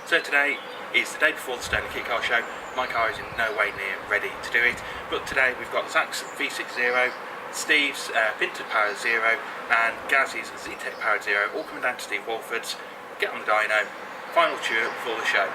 So today is the day before the Stoneleigh Kit Car Show. My car is in no way near ready to do it, but today we've got Zach's V60, Steve's Pinter Power Zero and Gazzy's Z-Tech Power Zero all coming down to Steve Walford's, get on the dyno, final tour before the show.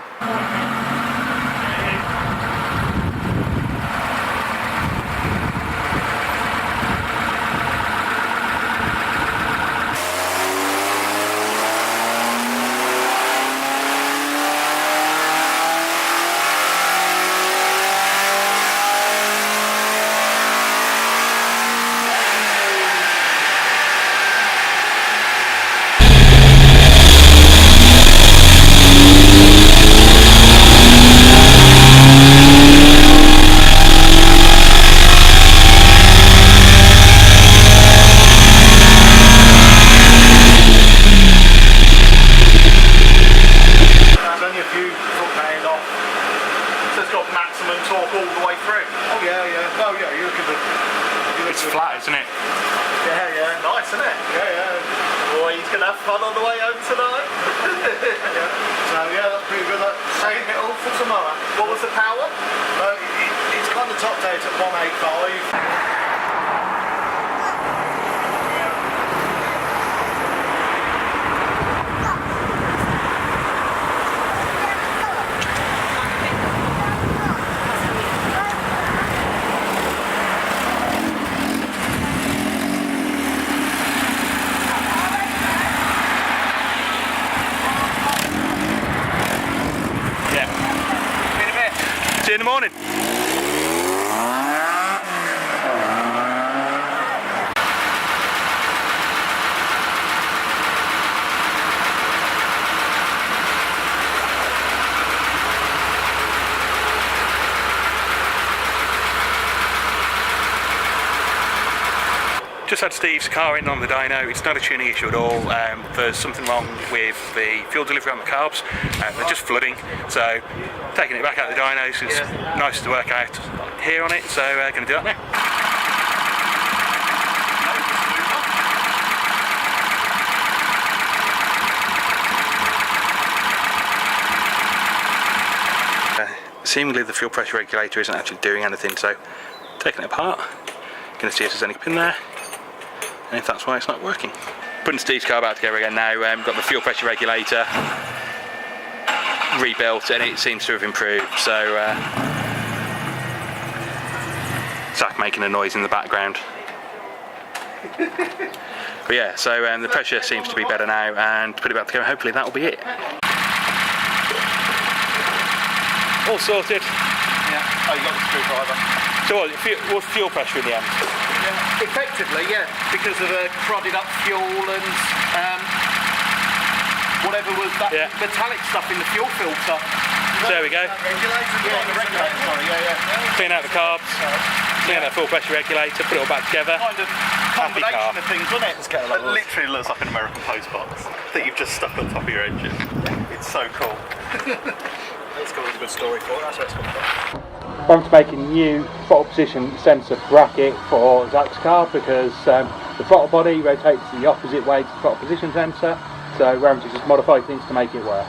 It's flat, isn't it? Yeah, nice, isn't it? Yeah. Boy, he's going to have fun on the way home tonight. So yeah, that's pretty good. Saving it all for tomorrow. What was the power? It's kind of topped out at 185. See you in the morning. Just had Steve's car in on the dyno. It's not a tuning issue at all. There's something wrong with the fuel delivery on the carbs. They're just flooding, so taking it back out of the dynos is nice to work out here on it, so going to do that now. Seemingly the fuel pressure regulator isn't actually doing anything, so taking it apart, going to see if there's any pin there. And if that's why it's not working. Putting Steve's car back together again now. Got the fuel pressure regulator rebuilt and it seems to have improved. So Zach making a noise in the background. But yeah, so the pressure seems to be better now, and put it back together, hopefully that will be it. All sorted. Yeah. Oh, you got the screwdriver. So what's fuel pressure in the end? Effectively, yeah, because of the crudded up fuel and whatever was that metallic stuff in the fuel filter. There we go. The regulator, sorry, Clean out the carbs, clean out that full pressure regulator, put it all back together. Kind of combination of things, wasn't it? It literally looks like an American post box that you've just stuck on top of your engine. It's so cool. It's got a good story for it, that's what it's come from. I'm to make a new throttle position sensor bracket for Zach's car because the throttle body rotates the opposite way to the throttle position sensor, so we're having to just modify things to make it work.